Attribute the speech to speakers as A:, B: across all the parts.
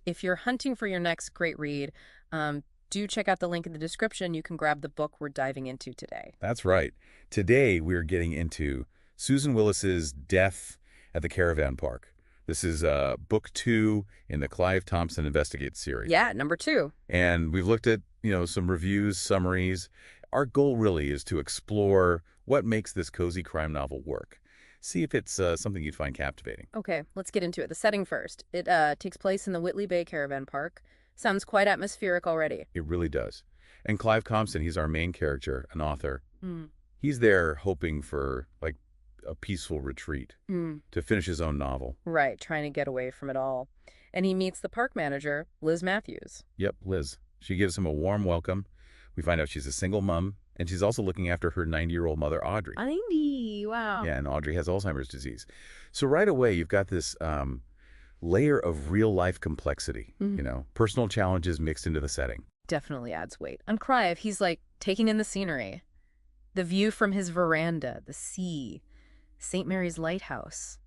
A: If you're hunting for your next great read, do check out the link in the description. You can grab the book we're diving into today.
B: That's right. Today, we're getting into Susan Willis's Death at the Caravan Park. This is book 2 in the Clive Thompson Investigates series.
A: Yeah, number 2.
B: And we've looked at, some reviews, summaries. Our goal really is to explore what makes this cozy crime novel work. See if it's something you'd find captivating.
A: Okay, let's get into it. The setting first. It takes place in the Whitley Bay Caravan Park. Sounds quite atmospheric already.
B: It really does. And Clive Thompson, he's our main character, an author.
A: Mm.
B: He's there hoping for, a peaceful retreat to finish his own novel.
A: Right, trying to get away from it all. And he meets the park manager, Liz Matthews.
B: Yep, Liz. She gives him a warm welcome. We find out she's a single mom, and she's also looking after her 90-year-old mother, Audrey.
A: 90, wow.
B: Yeah, and Audrey has Alzheimer's disease. So right away, you've got this layer of real-life complexity, personal challenges mixed into the setting.
A: Definitely adds weight. On Clive, he's taking in the scenery. The view from his veranda, the sea, St. Mary's Lighthouse.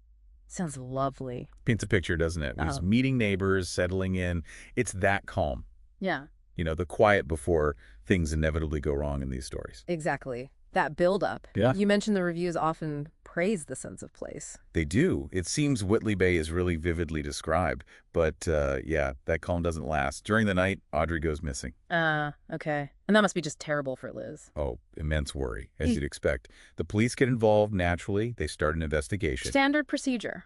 A: Sounds lovely.
B: Paints a picture, doesn't it? He's meeting neighbors, settling in. It's that calm.
A: Yeah.
B: The quiet before things inevitably go wrong in these stories.
A: Exactly. That build-up.
B: Yeah.
A: You mentioned the reviews often praise the sense of place.
B: They do. It seems Whitley Bay is really vividly described. But, that calm doesn't last. During the night, Audrey goes missing.
A: Okay. And that must be just terrible for Liz.
B: Oh, immense worry, as you'd expect. The police get involved naturally. They start an investigation.
A: Standard procedure.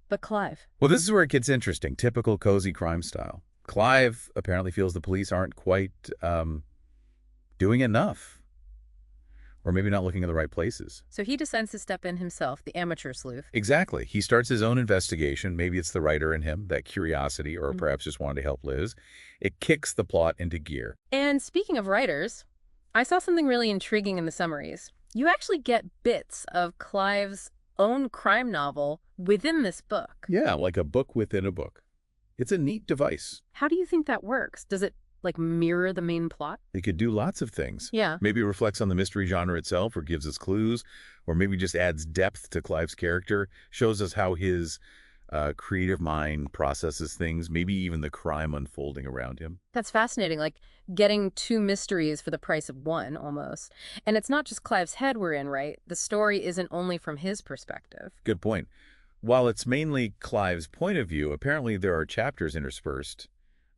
A: But Clive.
B: Well, this is where it gets interesting. Typical cozy crime style. Clive apparently feels the police aren't quite doing enough. Or maybe not looking in the right places.
A: So he decides to step in himself, the amateur sleuth.
B: Exactly. He starts his own investigation. Maybe it's the writer in him, that curiosity, or perhaps just wanted to help Liz. It kicks the plot into gear.
A: And speaking of writers, I saw something really intriguing in the summaries. You actually get bits of Clive's own crime novel within this book.
B: Yeah, like a book within a book. It's a neat device.
A: How do you think that works? Does it mirror the main plot?
B: It could do lots of things.
A: Yeah.
B: Maybe it reflects on the mystery genre itself or gives us clues, or maybe just adds depth to Clive's character, shows us how his creative mind processes things, maybe even the crime unfolding around him.
A: That's fascinating, getting 2 mysteries for the price of 1, almost. And it's not just Clive's head we're in, right? The story isn't only from his perspective.
B: Good point. While it's mainly Clive's point of view, apparently there are chapters interspersed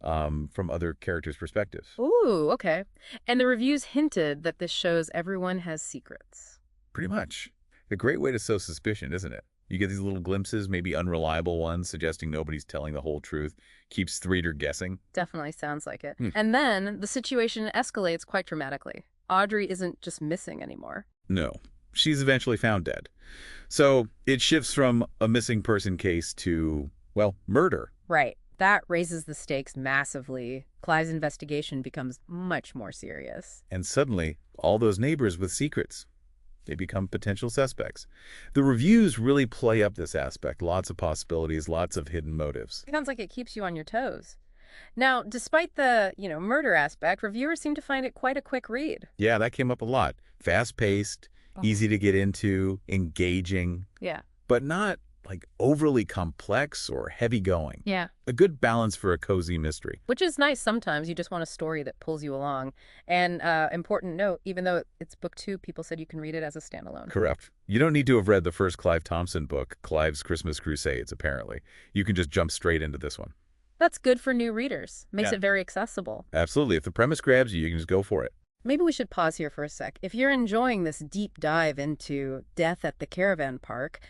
B: from other characters' perspectives.
A: Ooh, okay. And the reviews hinted that this shows everyone has secrets.
B: Pretty much. A great way to sow suspicion, isn't it? You get these little glimpses, maybe unreliable ones, suggesting nobody's telling the whole truth. Keeps the reader guessing.
A: Definitely sounds like it. And then the situation escalates quite dramatically. Audrey isn't just missing anymore.
B: No. She's eventually found dead. So it shifts from a missing person case to, murder.
A: Right. That raises the stakes massively. Clive's investigation becomes much more serious.
B: And suddenly, all those neighbors with secrets, they become potential suspects. The reviews really play up this aspect. Lots of possibilities, lots of hidden motives.
A: It sounds like it keeps you on your toes. Now, despite the, murder aspect, reviewers seem to find it quite a quick read.
B: Yeah, that came up a lot. Fast-paced, easy to get into, engaging.
A: Yeah.
B: But not overly complex or heavy going.
A: Yeah.
B: A good balance for a cozy mystery.
A: Which is nice sometimes. You just want a story that pulls you along. And important note, even though it's book 2, people said you can read it as a standalone.
B: Correct. You don't need to have read the first Clive Thompson book, Clive's Christmas Crusades, apparently. You can just jump straight into this one.
A: That's good for new readers. Makes it very accessible.
B: Absolutely. If the premise grabs you, you can just go for it.
A: Maybe we should pause here for a sec. If you're enjoying this deep dive into Death at the Caravan Park,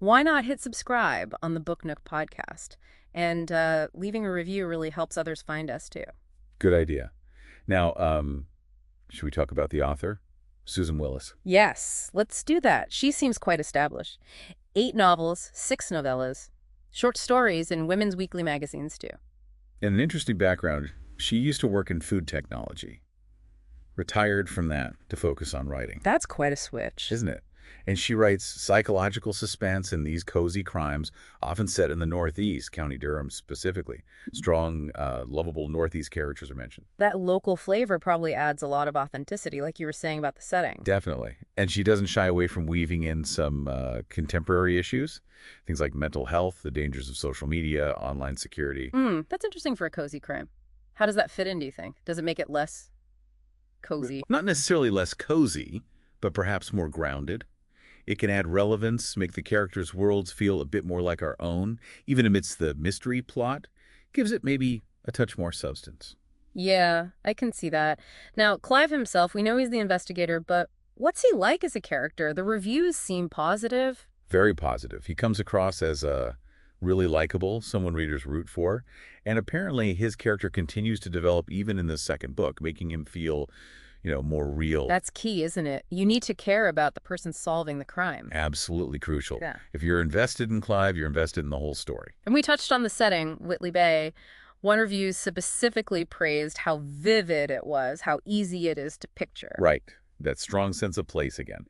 A: why not hit subscribe on the Book Nook podcast? And leaving a review really helps others find us, too.
B: Good idea. Now, should we talk about the author? Susan Willis.
A: Yes, let's do that. She seems quite established. 8 novels, 6 novellas, short stories in women's weekly magazines, too.
B: And an interesting background, she used to work in food technology. Retired from that to focus on writing.
A: That's quite a switch.
B: Isn't it? And she writes psychological suspense in these cozy crimes, often set in the Northeast, County Durham specifically. Strong, lovable Northeast characters are mentioned.
A: That local flavor probably adds a lot of authenticity, like you were saying about the setting.
B: Definitely. And she doesn't shy away from weaving in some contemporary issues, things like mental health, the dangers of social media, online security.
A: That's interesting for a cozy crime. How does that fit in, do you think? Does it make it less cozy?
B: Not necessarily less cozy, but perhaps more grounded. It can add relevance, make the characters' worlds feel a bit more like our own, even amidst the mystery plot. Gives it maybe a touch more substance.
A: Yeah, I can see that. Now, Clive himself, we know he's the investigator, but what's he like as a character? The reviews seem positive.
B: Very positive. He comes across as really likable, someone readers root for, and apparently his character continues to develop even in the second book, making him feel, more real.
A: That's key, isn't it? You need to care about the person solving the crime.
B: Absolutely crucial.
A: Yeah.
B: If you're invested in Clive, you're invested in the whole story.
A: And we touched on the setting, Whitley Bay. One review specifically praised how vivid it was, how easy it is to picture.
B: Right. That strong sense of place again.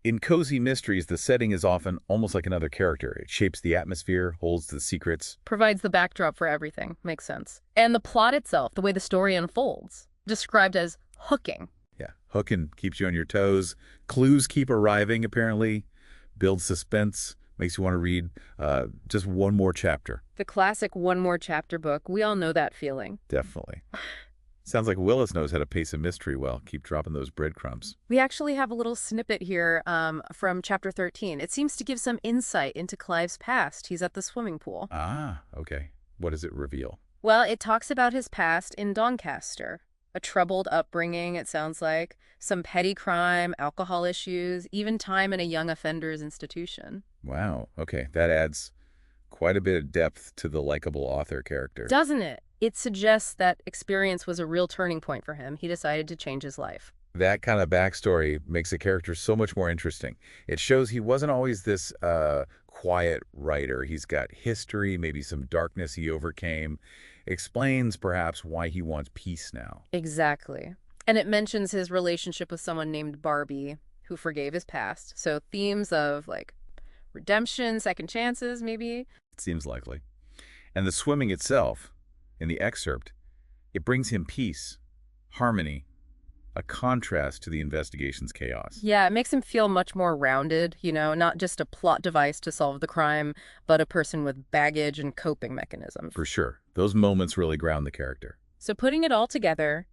B: In cozy mysteries, the setting is often almost like another character. It shapes the atmosphere, holds the secrets.
A: Provides the backdrop for everything. Makes sense. And the plot itself, the way the story unfolds, described as hooking.
B: Yeah, hooking, keeps you on your toes. Clues keep arriving, apparently. Builds suspense, makes you want to read just one more chapter.
A: The classic one more chapter book. We all know that feeling.
B: Definitely. Sounds like Willis knows how to pace a mystery well. Keep dropping those breadcrumbs.
A: We actually have a little snippet here from chapter 13. It seems to give some insight into Clive's past. He's at the swimming pool.
B: Ah, okay. What does it reveal?
A: Well, it talks about his past in Doncaster. A troubled upbringing, it sounds like. Some petty crime, alcohol issues, even time in a young offenders institution.
B: Wow. Okay. That adds quite a bit of depth to the likable author character.
A: Doesn't it? It suggests that experience was a real turning point for him. He decided to change his life.
B: That kind of backstory makes a character so much more interesting. It shows he wasn't always this quiet writer. He's got history, maybe some darkness he overcame. Explains perhaps why he wants peace now.
A: Exactly. And it mentions his relationship with someone named Barbie, who forgave his past. So themes of, like, redemption, second chances, maybe?
B: It seems likely. And the swimming itself, in the excerpt, it brings him peace, harmony, a contrast to the investigation's chaos.
A: Yeah, it makes him feel much more rounded, not just a plot device to solve the crime, but a person with baggage and coping mechanisms.
B: For sure. Those moments really ground the character.
A: So putting it all together,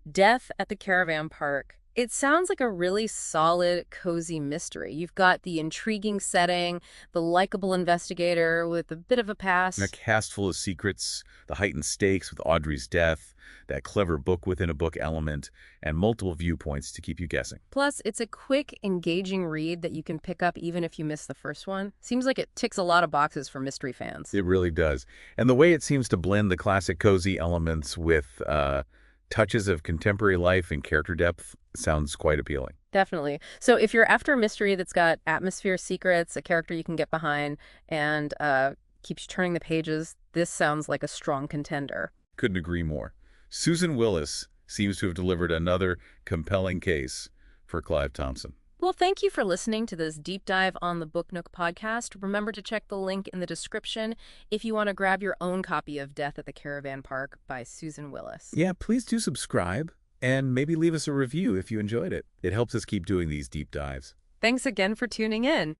A: Death at the Caravan Park, it sounds like a really solid, cozy mystery. You've got the intriguing setting, the likable investigator with a bit of a past.
B: And a cast full of secrets, the heightened stakes with Audrey's death, that clever book within a book element, and multiple viewpoints to keep you guessing.
A: Plus, it's a quick, engaging read that you can pick up even if you miss the first one. Seems like it ticks a lot of boxes for mystery fans.
B: It really does. And the way it seems to blend the classic cozy elements with touches of contemporary life and character depth sounds quite appealing.
A: Definitely. So if you're after a mystery that's got atmosphere, secrets, a character you can get behind, and keeps you turning the pages, this sounds like a strong contender.
B: Couldn't agree more. Susan Willis seems to have delivered another compelling case for Clive Thompson.
A: Well, thank you for listening to this deep dive on the Book Nook podcast. Remember to check the link in the description if you want to grab your own copy of Death at the Caravan Park by Susan Willis.
B: Yeah, please do subscribe and maybe leave us a review if you enjoyed it. It helps us keep doing these deep dives.
A: Thanks again for tuning in.